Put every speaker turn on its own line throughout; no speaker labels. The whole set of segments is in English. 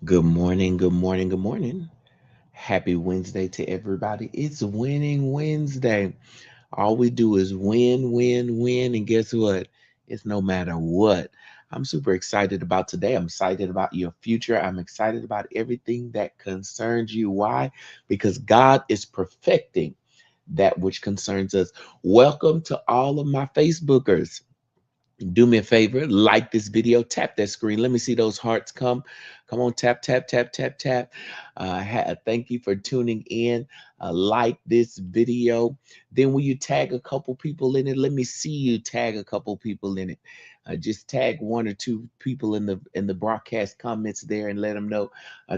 Good morning, good morning, good morning. Happy Wednesday to everybody. It's Winning Wednesday. All we do is win, win, win. And guess what? It's no matter what. I'm super excited about today. I'm excited about your future. I'm excited about everything that concerns you. Why? Because God is perfecting that which concerns us. Welcome to all of my Facebookers. Do me a favor, like this video, tap that screen. Let me see those hearts come. Come on, tap, tap, tap, tap, tap. Thank you for tuning in. Like this video. Then will you tag a couple people in it? Let me see you tag a couple people in it. Just tag one or two people in the broadcast comments there and let them know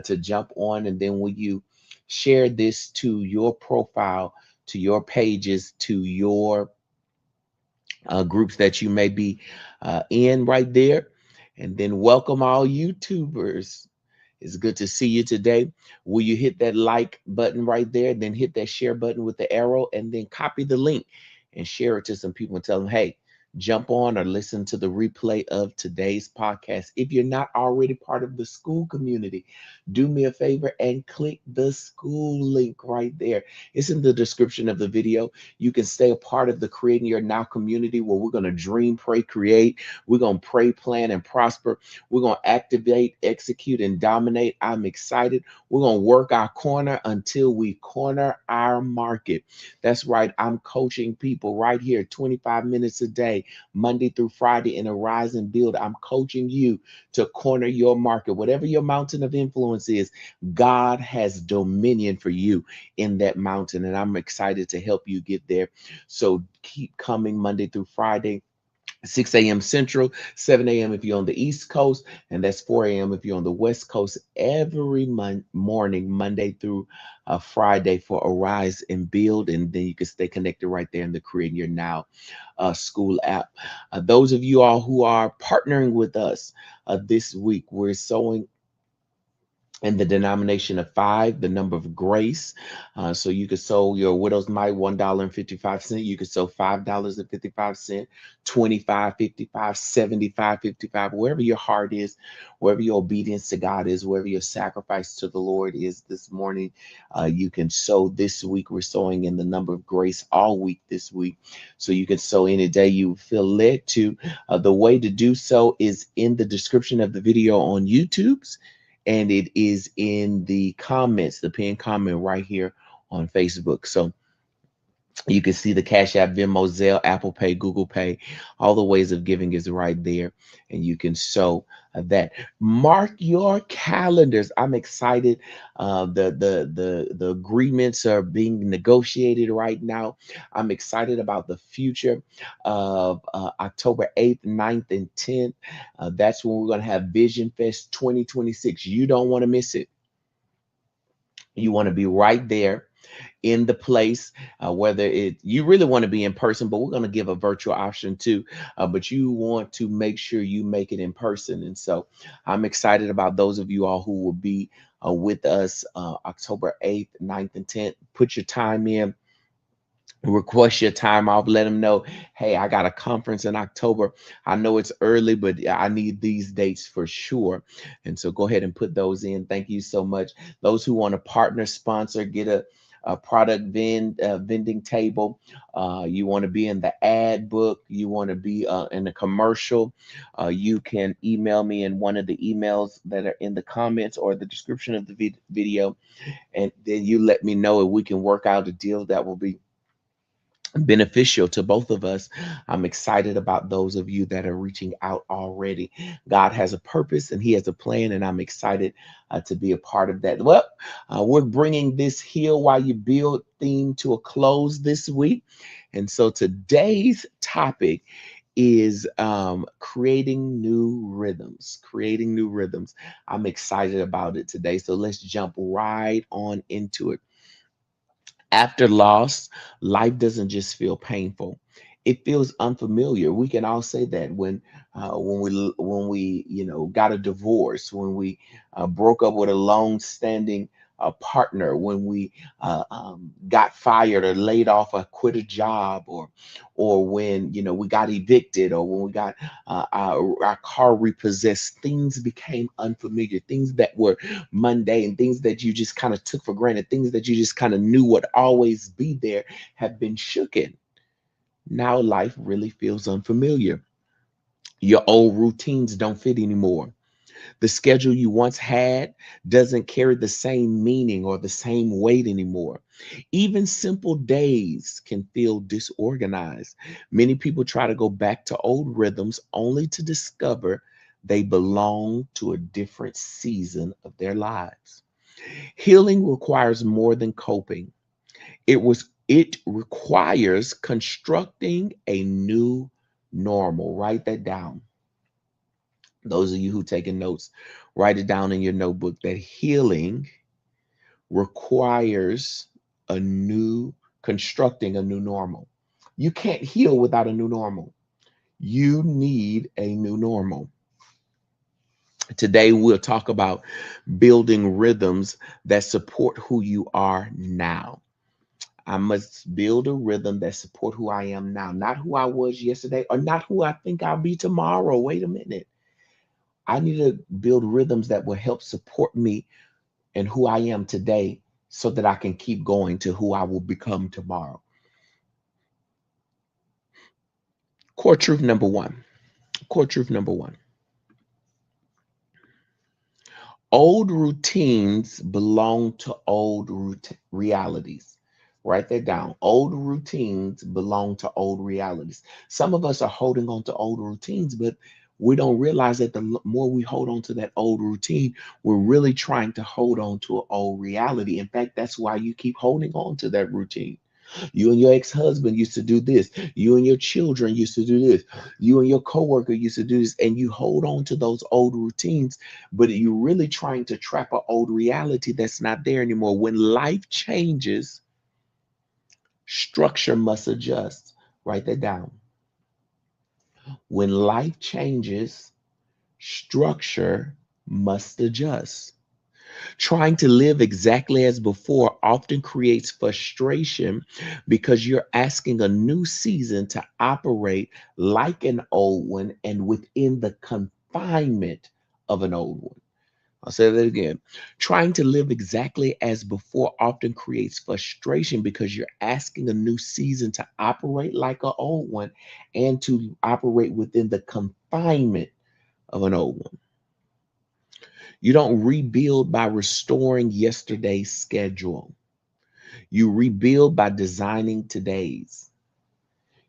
to jump on. And then will you share this to your profile, to your pages, to your groups that you may be in right there. And then welcome all YouTubers. It's good to see you today. Will you hit that like button right there? Then hit that share button with the arrow and then copy the link and share it to some people and tell them, hey, jump on or listen to the replay of today's podcast. If you're not already part of the school community, do me a favor and click the school link right there. It's in the description of the video. You can stay a part of the Creating Your Now community where we're going to dream, pray, create. We're going to pray, plan, and prosper. We're going to activate, execute, and dominate. I'm excited. We're going to work our corner until we corner our market. That's right. I'm coaching people right here 25 minutes a day, Monday through Friday in a Rise and Build. I'm coaching you to corner your market. Whatever your mountain of influence is, God has dominion for you in that mountain. And I'm excited to help you get there. So keep coming Monday through Friday. 6 a.m. Central, 7 a.m. if you're on the East Coast, and that's 4 a.m. if you're on the West Coast every morning, Monday through Friday for Arise and Build. And then you can stay connected right there in the Creating Your Now school app. Those of you all who are partnering with us this week, we're sowing in the denomination of five, the number of grace. So you could sow your widow's mite $1.55. You could sow $5.55, 25, 55, 75, 55, wherever your heart is, wherever your obedience to God is, wherever your sacrifice to the Lord is this morning. You can sow this week. We're sowing in the number of grace all week this week. So you can sow any day you feel led to. The way to do so is in the description of the video on YouTube's, and it is in the comments, the pinned comment right here on Facebook. So you can see the Cash App, Venmo, Zelle, Apple Pay, Google Pay. All the ways of giving is right there, and you can sow that. Mark your calendars. I'm excited. The agreements are being negotiated right now. I'm excited about the future of October 8th, 9th, and 10th. That's when we're going to have Vision Fest 2026. You don't want to miss it. You want to be right there in the place, whether you really want to be in person, but we're going to give a virtual option too. But you want to make sure you make it in person. And so I'm excited about those of you all who will be with us October 8th, 9th, and 10th. Put your time in. Request your time off. Let them know, hey, I got a conference in October. I know it's early, but I need these dates for sure. And so go ahead and put those in. Thank you so much. Those who want to partner, sponsor, get a product vending table. You want to be in the ad book. You want to be in a commercial. You can email me in one of the emails that are in the comments or the description of the video. And then you let me know if we can work out a deal that will be beneficial to both of us. I'm excited about those of you that are reaching out already. God has a purpose and He has a plan, and I'm excited to be a part of that. Well, we're bringing this Heal While You Build theme to a close this week. And so today's topic is creating new rhythms. Creating new rhythms. I'm excited about it today. So let's jump right on into it. After loss, life doesn't just feel painful, It feels unfamiliar. We can all say that when we got a divorce, when we broke up with a long-standing partner, when we got fired or laid off or quit a job, or when we got evicted, or when we got our car repossessed. Things became unfamiliar. Things that were mundane, things that you just kind of took for granted, things that you just kind of knew would always be there, have been shooken. Now life really feels unfamiliar. Your old routines don't fit anymore. The schedule you once had doesn't carry the same meaning or the same weight anymore. Even simple days can feel disorganized. Many people try to go back to old rhythms only to discover they belong to a different season of their lives. Healing requires more than coping. It requires constructing a new normal. Write that down. Those of you who taking notes, write it down in your notebook that healing requires a new constructing a new normal. You can't heal without a new normal. You need a new normal. Today we'll talk about building rhythms that support who you are now. I must build a rhythm that support who I am now, not who I was yesterday or not who I think I'll be tomorrow. Wait a minute. I need to build rhythms that will help support me and who I am today so that I can keep going to who I will become tomorrow. Core truth number one. Core truth number one. Old routines belong to old realities. Write that down. Old routines belong to old realities. Some of us are holding on to old routines, but we don't realize that the more we hold on to that old routine, we're really trying to hold on to an old reality. In fact, that's why you keep holding on to that routine. You and your ex-husband used to do this. You and your children used to do this. You and your coworker used to do this. And you hold on to those old routines, but you're really trying to trap an old reality that's not there anymore. When life changes, structure must adjust. Write that down. When life changes, structure must adjust. Trying to live exactly as before often creates frustration because you're asking a new season to operate like an old one and within the confinement of an old one. I'll say that again. Trying to live exactly as before often creates frustration because you're asking a new season to operate like an old one and to operate within the confinement of an old one. You don't rebuild by restoring yesterday's schedule. You rebuild by designing today's.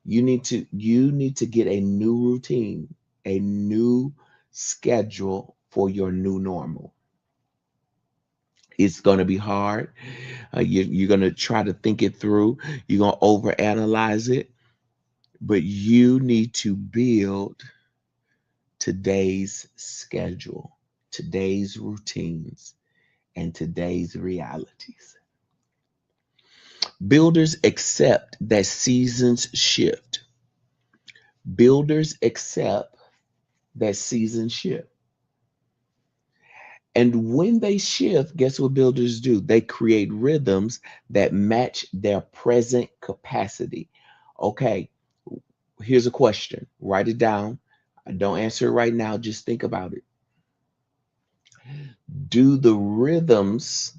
You need to get a new routine, a new schedule for your new normal. It's going to be hard. You're going to try to think it through. You're going to overanalyze it, but you need to build today's schedule, today's routines, and today's realities. Builders accept that seasons shift. Builders accept that seasons shift. And when they shift, guess what builders do? They create rhythms that match their present capacity. Okay, here's a question. Write it down. Don't answer it right now. Just think about it. Do the rhythms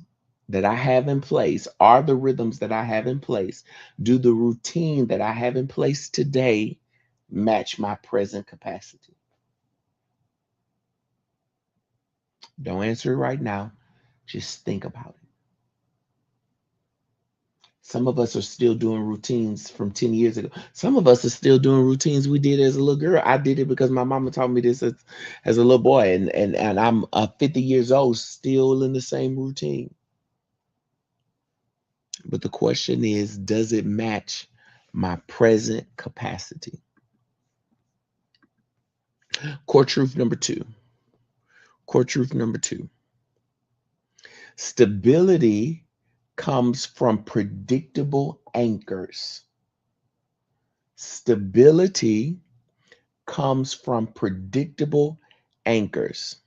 that I have in place, are the rhythms that I have in place, do the routine that I have in place today match my present capacity? Don't answer it right now. Just think about it. Some of us are still doing routines from 10 years ago. Some of us are still doing routines we did as a little girl. I did it because my mama taught me this as a little boy, and I'm 50 years old, still in the same routine. But the question is, does it match my present capacity? Core truth number two. Core truth number two. Stability comes from predictable anchors. Stability comes from predictable anchors.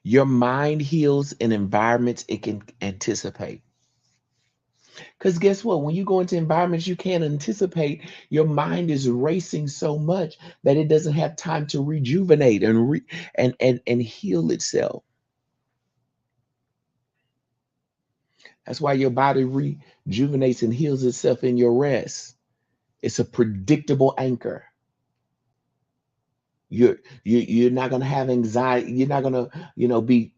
Your mind heals in environments it can anticipate. Because guess what? When you go into environments you can't anticipate, your mind is racing so much that it doesn't have time to rejuvenate and heal itself. That's why your body rejuvenates and heals itself in your rest. It's a predictable anchor. You're not gonna have anxiety. You're not gonna be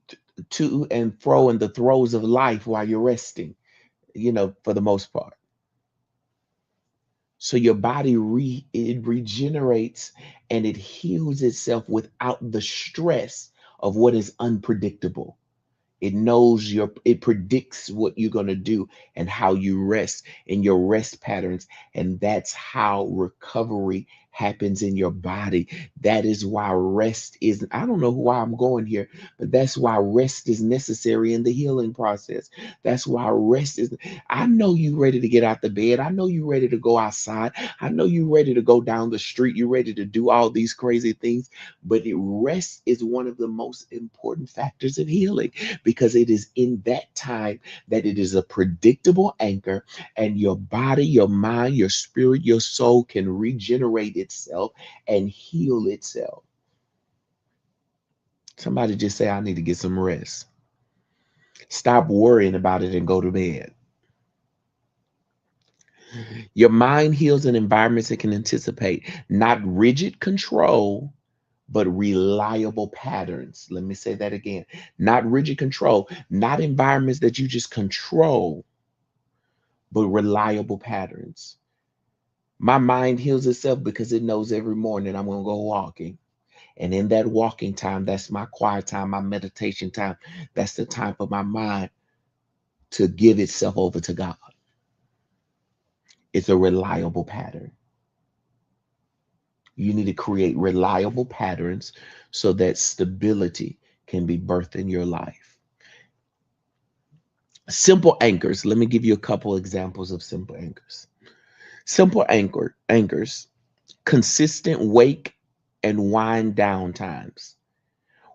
to and fro in the throes of life while you're resting. For the most part. So your body it regenerates and it heals itself without the stress of what is unpredictable. It predicts what you're going to do and how you rest in your rest patterns. And that's how recovery happens in your body. That is why rest is, I don't know why I'm going here, but that's why rest is necessary in the healing process. That's why rest is, I know you ready to get out the bed. I know you ready to go outside. I know you ready to go down the street. You ready to do all these crazy things, but rest is one of the most important factors in healing because it is in that time that it is a predictable anchor, and your body, your mind, your spirit, your soul can regenerate itself and heal itself. Somebody just say, I need to get some rest. Stop worrying about it and go to bed. Your mind heals in environments it can anticipate, not rigid control, but reliable patterns. Let me say that again. Not rigid control, not environments that you just control, but reliable patterns. My mind heals itself because it knows every morning I'm going to go walking. And in that walking time, that's my quiet time, my meditation time. That's the time for my mind to give itself over to God. It's a reliable pattern. You need to create reliable patterns so that stability can be birthed in your life. Simple anchors. Let me give you a couple examples of simple anchors. Simple anchors, consistent wake and wind down times.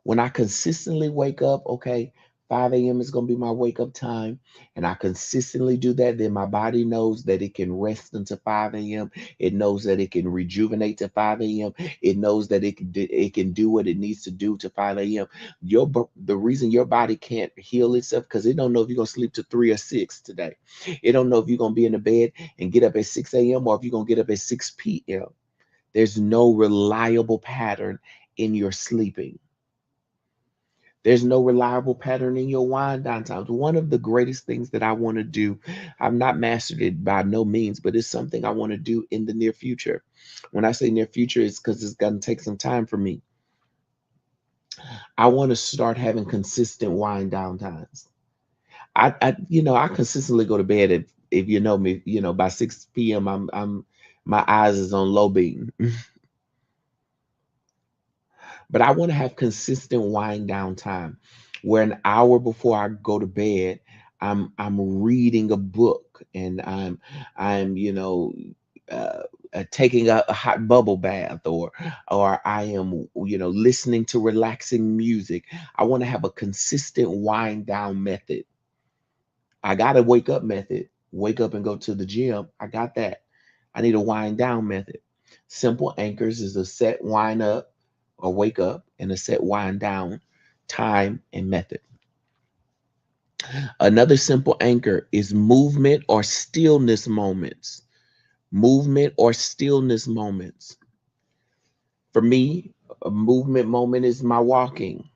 When I consistently wake up, okay, 5 a.m. is going to be my wake up time, and I consistently do that, then my body knows that it can rest until 5 a.m. It knows that it can rejuvenate to 5 a.m. It knows that it can do what it needs to do to 5 a.m. The reason your body can't heal itself because it don't know if you're going to sleep to 3 or 6 today. It don't know if you're going to be in the bed and get up at 6 a.m. or if you're going to get up at 6 p.m. There's no reliable pattern in your sleeping. There's no reliable pattern in your wind down times. One of the greatest things that I want to do, I've not mastered it by no means, but it's something I want to do in the near future. When I say near future, it's because it's going to take some time for me. I want to start having consistent wind down times. I consistently go to bed at, if you know me, by 6 p.m. My eyes is on low beam. But I want to have consistent wind down time where an hour before I go to bed, I'm reading a book and I'm uh, taking a hot bubble bath, or I am listening to relaxing music. I want to have a consistent wind down method. I got a wake up method. Wake up and go to the gym. I got that. I need a wind down method. Simple anchors is a set wind up or wake up and a set wind down time and method. Another simple anchor is movement or stillness moments. Movement or stillness moments. For me, a movement moment is my walking.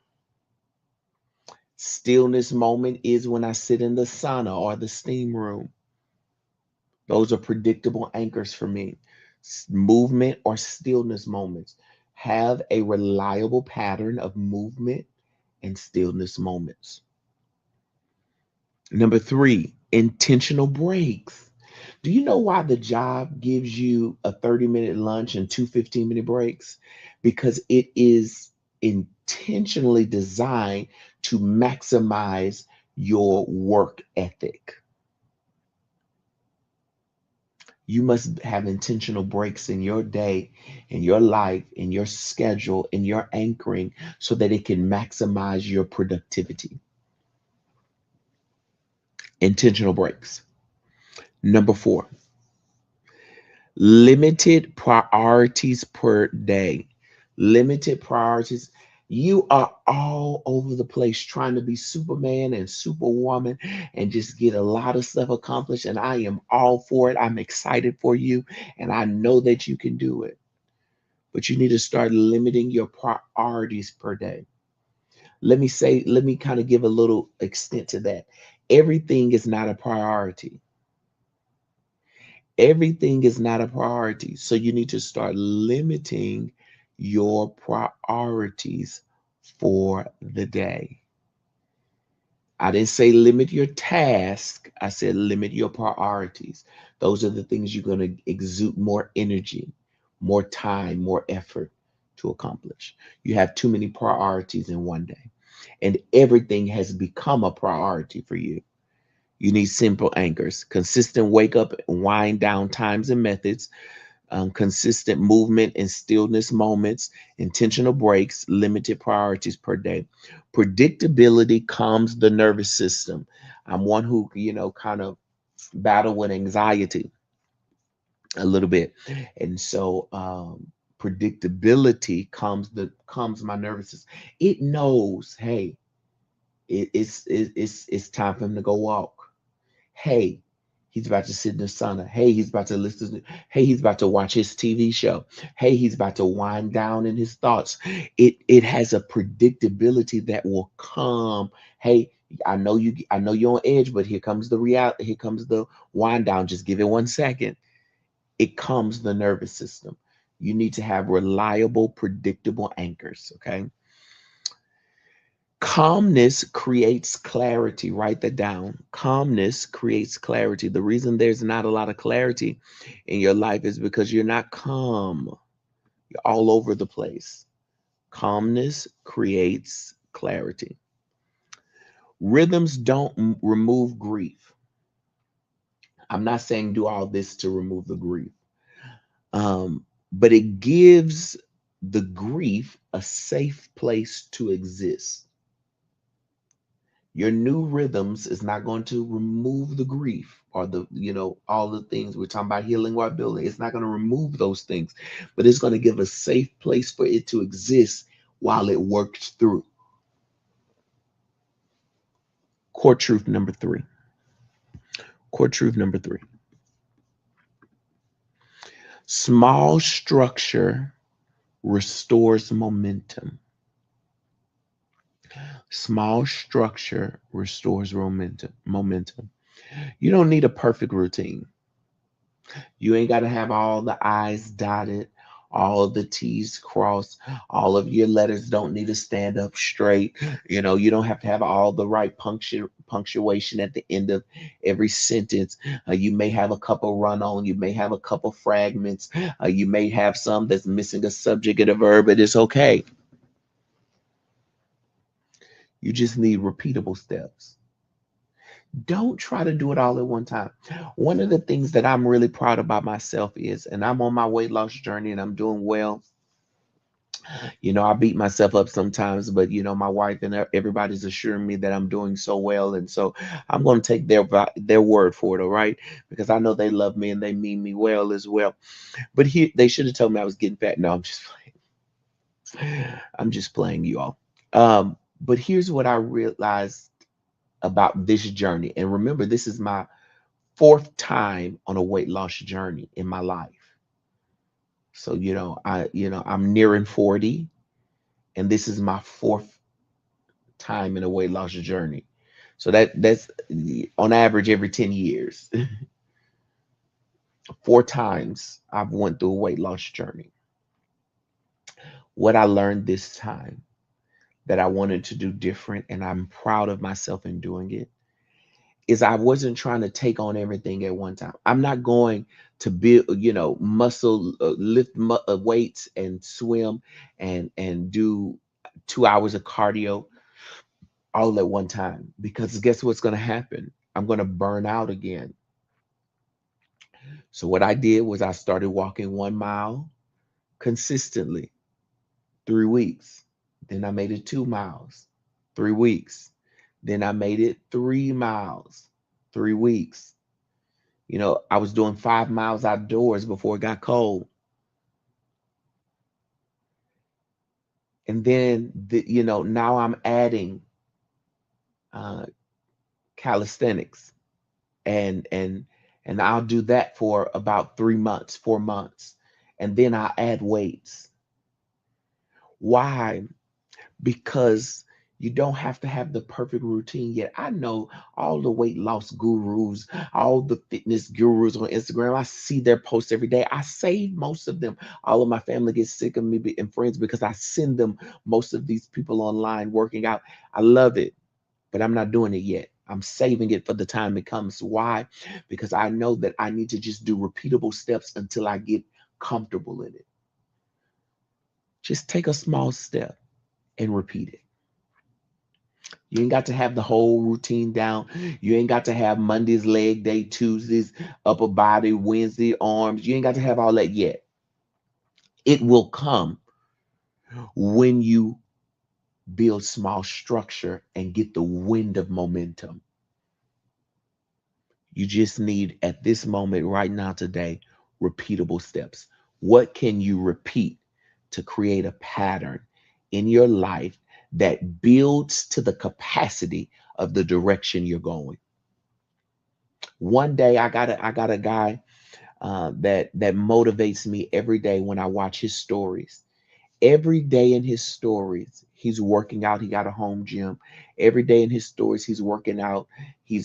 Stillness moment is when I sit in the sauna or the steam room. Those are predictable anchors for me. Movement or stillness moments. Have a reliable pattern of movement and stillness moments. Number three, intentional breaks. Do you know why the job gives you a 30-minute lunch and two 15-minute breaks? Because it is intentionally designed to maximize your work ethic. You must have intentional breaks in your day, in your life, in your schedule, in your anchoring so that it can maximize your productivity. Intentional breaks. Number four, limited priorities per day. Limited priorities. You are all over the place trying to be Superman and Superwoman and just get a lot of stuff accomplished. And I am all for it. I'm excited for you. And I know that you can do it. But you need to start limiting your priorities per day. Let me kind of give a little extent to that. Everything is not a priority. Everything is not a priority. So you need to start limiting your priorities for the day. I didn't say limit your task. I said limit your priorities. Those are the things you're going to exude more energy, more time, more effort to accomplish. You have too many priorities in one day, and everything has become a priority for you. You need simple anchors, consistent wake up and wind down times and methods, consistent movement and stillness moments, intentional breaks, limited priorities per day. Predictability calms the nervous system. I'm one who, kind of battle with anxiety a little bit. And so predictability calms my nervous system. It knows, hey, it's time for him to go walk. Hey, he's about to sit in the sauna. Hey, he's about to listen. Hey, he's about to watch his TV show. Hey, he's about to wind down in his thoughts. It has a predictability that will come. Hey, I know you're on edge, but here comes the reality. Here comes the wind down. Just give it 1 second. It calms the nervous system. You need to have reliable, predictable anchors. Okay. Calmness creates clarity. Write that down. Calmness creates clarity. The reason there's not a lot of clarity in your life is because you're not calm. You're all over the place. Calmness creates clarity. Rhythms don't remove grief. I'm not saying do all this to remove the grief, but it gives the grief a safe place to exist. Your new rhythms is not going to remove the grief or all the things we're talking about healing while building. It's not going to remove those things, but it's going to give a safe place for it to exist while it works through. Core truth number three. Core truth number three. Small structure restores momentum. Small structure restores momentum. You don't need a perfect routine. You ain't got to have all the I's dotted, all of the T's crossed, all of your letters don't need to stand up straight. You don't have to have all the right punctuation at the end of every sentence. You may have a couple run on, you may have a couple fragments, you may have some that's missing a subject and a verb, but it's okay. You just need repeatable steps. Don't try to do it all at one time. One of the things that I'm really proud about myself is, and I'm on my weight loss journey and I'm doing well. I beat myself up sometimes, but my wife and everybody's assuring me that I'm doing so well, and so I'm going to take their word for it, all right? Because I know they love me and they mean me well as well. But here, they should have told me I was getting fat. No, I'm just playing. I'm just playing, you all. But here's what I realized about this journey, and remember, this is my fourth time on a weight loss journey in my life. So, I'm nearing 40 and this is my fourth time in a weight loss journey. So that's on average every 10 years. Four times I've went through a weight loss journey. What I learned this time that I wanted to do different and I'm proud of myself in doing it is I wasn't trying to take on everything at one time. I'm not going to build, muscle, lift weights and swim and do 2 hours of cardio all at one time because guess what's going to happen? I'm going to burn out again. So what I did was I started walking 1 mile consistently, 3 weeks. Then I made it 2 miles, 3 weeks. Then I made it 3 miles, 3 weeks. I was doing 5 miles outdoors before it got cold. And then, now I'm adding uh, calisthenics, and I'll do that for about 3 months, 4 months, and then I'll add weights. Why? Because you don't have to have the perfect routine yet. I know all the weight loss gurus, all the fitness gurus on Instagram. I see their posts every day. I save most of them. All of my family gets sick of me and friends because I send them most of these people online working out. I love it, but I'm not doing it yet. I'm saving it for the time it comes. Why? Because I know that I need to just do repeatable steps until I get comfortable in it. Just take a small step and repeat it. You ain't got to have the whole routine down. You ain't got to have Mondays leg day, Tuesdays upper body, Wednesday arms. You ain't got to have all that yet. It will come when you build small structure and get the wind of momentum. You just need, at this moment right now today, repeatable steps. What can you repeat to create a pattern in your life that builds to the capacity of the direction you're going? One day I got a guy that motivates me every day when I watch his stories. Every day in his stories, he's working out. He got a home gym. Every day in his stories, he's working out. He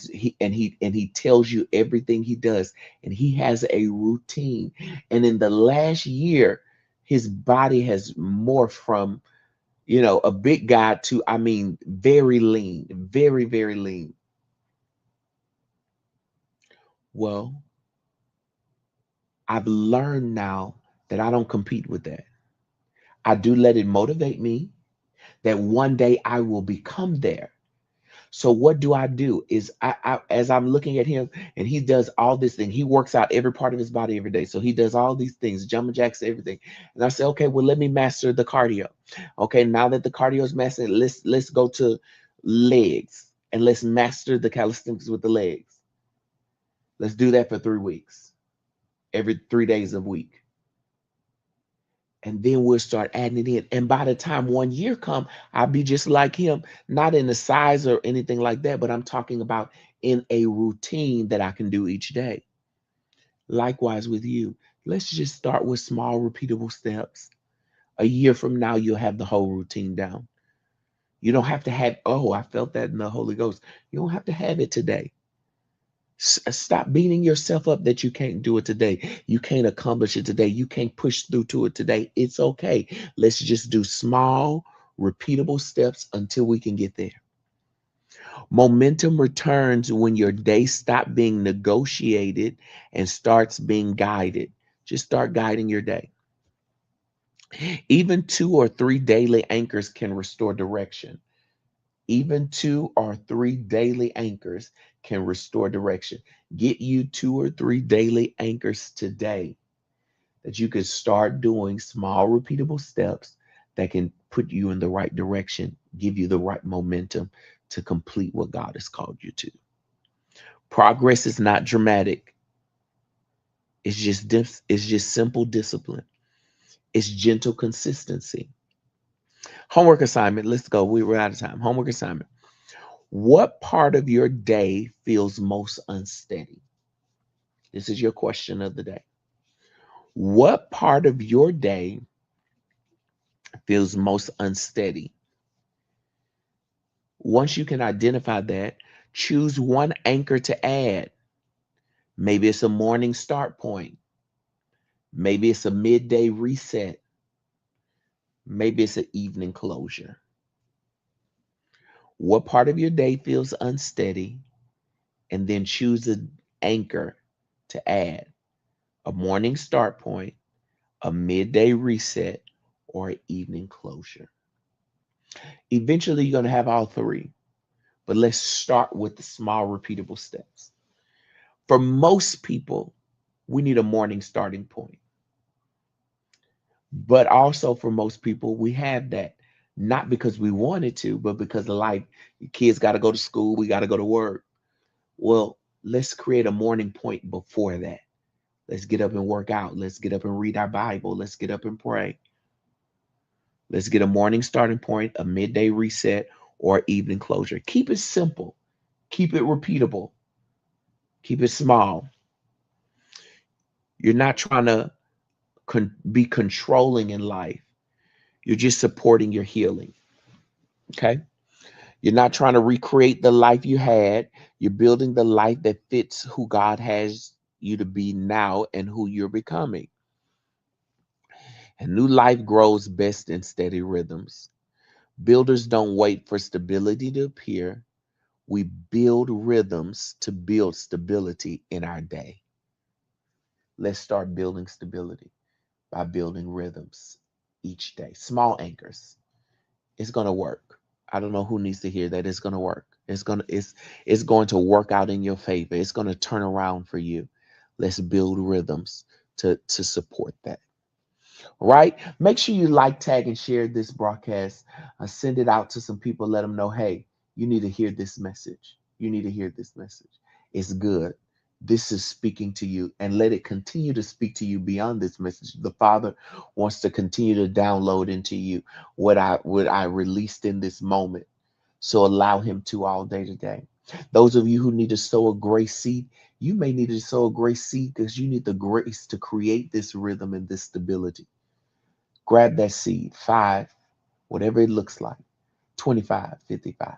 tells you everything he does, and he has a routine. And in the last year, his body has morphed from a big guy to, I mean, very lean, very very lean. Well, I've learned now that I don't compete with that. I do let it motivate me that one day I will become there. So what do I do is as I'm looking at him and he does all this thing, he works out every part of his body every day. So he does all these things, jumping jacks, everything. And I say, okay, well, let me master the cardio. Okay, now that the cardio is mastered, let's go to legs and let's master the calisthenics with the legs. Let's do that for 3 weeks, every 3 days a week. And then we'll start adding it in. And by the time 1 year come, I'll be just like him, not in the size or anything like that, but I'm talking about in a routine that I can do each day. Likewise with you. Let's just start with small, repeatable steps. A year from now, you'll have the whole routine down. You don't have to have, oh, I felt that in the Holy Ghost. You don't have to have it today. Stop beating yourself up that you can't do it today. You can't accomplish it today. You can't push through to it today. It's okay. Let's just do small, repeatable steps until we can get there. Momentum returns when your day stops being negotiated and starts being guided. Just start guiding your day. Even 2 or 3 daily anchors can restore direction. Even 2 or 3 daily anchors can restore direction. Get you 2 or 3 daily anchors today that you can start doing small, repeatable steps that can put you in the right direction, give you the right momentum to complete what God has called you to. Progress is not dramatic. It's just simple discipline. It's gentle consistency. Homework assignment. Let's go. We were out of time. Homework assignment. What part of your day feels most unsteady? This is your question of the day. What part of your day feels most unsteady? Once you can identify that, choose one anchor to add. Maybe it's a morning start point. Maybe it's a midday reset. Maybe it's an evening closure. What part of your day feels unsteady? And then choose an anchor to add. A morning start point, a midday reset, or an evening closure. Eventually, you're going to have all three, but let's start with the small, repeatable steps. For most people, We need a morning starting point. But also for most people, we have that not because we wanted to, but because of life. Your kids got to go to school, we got to go to work. Well, let's create a morning point before that. Let's get up and work out. Let's get up and read our Bible. Let's get up and pray. Let's get a morning starting point, a midday reset, or evening closure. Keep it simple. Keep it repeatable. Keep it small. You're not trying to be controlling in life. You're just supporting your healing. Okay. You're not trying to recreate the life you had. You're building the life that fits who God has you to be now and who you're becoming. And new life grows best in steady rhythms. Builders don't wait for stability to appear. We build rhythms to build stability in our day. Let's start building stability by building rhythms each day. Small anchors. It's going to work. I don't know who needs to hear that. It's going to work. It's going to work out in your favor. It's going to turn around for you. Let's build rhythms to support that. Right? Make sure you like, tag, and share this broadcast. Send it out to some people. Let them know, hey, you need to hear this message. You need to hear this message. It's good. This is speaking to you, and let it continue to speak to you beyond this message. The Father wants to continue to download into you what I released in this moment. So allow Him to all day today. Those of you who need to sow a grace seed, you may need to sow a grace seed because you need the grace to create this rhythm and this stability. Grab that seed, 5, whatever it looks like, 25, 55,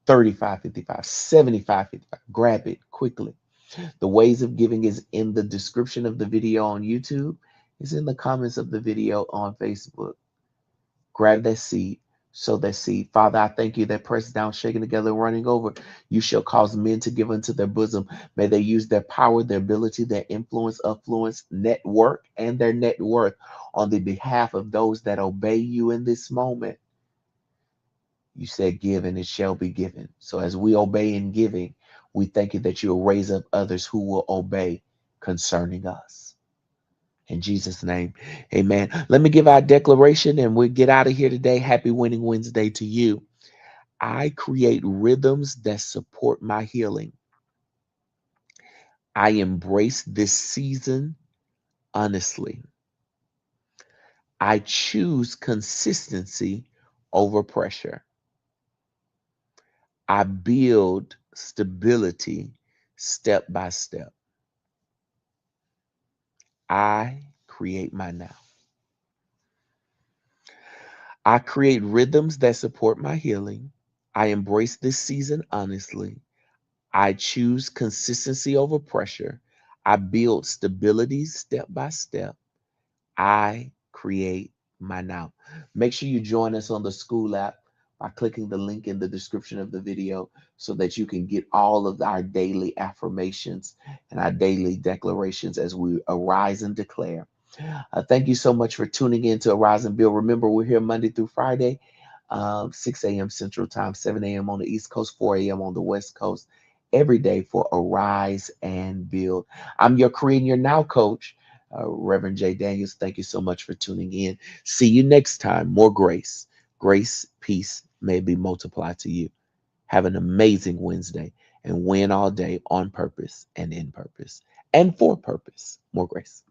35, 55, 75, 55. Grab it quickly. The ways of giving is in the description of the video on YouTube. It's in the comments of the video on Facebook. Grab that seed, sow that seed. Father, I thank you that pressed down, shaken together, and running over, you shall cause men to give unto their bosom. May they use their power, their ability, their influence, affluence, network, and their net worth on the behalf of those that obey you in this moment. You said, give and it shall be given. So as we obey in giving, we thank you that you'll raise up others who will obey concerning us. In Jesus' name, amen. Let me give our declaration and we'll get out of here today. Happy Winning Wednesday to you. I create rhythms that support my healing. I embrace this season honestly. I choose consistency over pressure. I build stability step by step. I create my now. I create rhythms that support my healing. I embrace this season honestly. I choose consistency over pressure. I build stability step by step. I create my now. Make sure you join us on the school app by clicking the link in the description of the video so that you can get all of our daily affirmations and our daily declarations as we arise and declare. Thank you so much for tuning in to Arise and Build. Remember, we're here Monday through Friday, 6 a.m. Central Time, 7 a.m. on the East Coast, 4 a.m. on the West Coast, every day for Arise and Build. I'm your Creating Your Now coach, Reverend J. Daniels. Thank you so much for tuning in. See you next time. More grace. Grace, peace may be multiplied to you. Have an amazing Wednesday and win all day on purpose and in purpose and for purpose. More grace.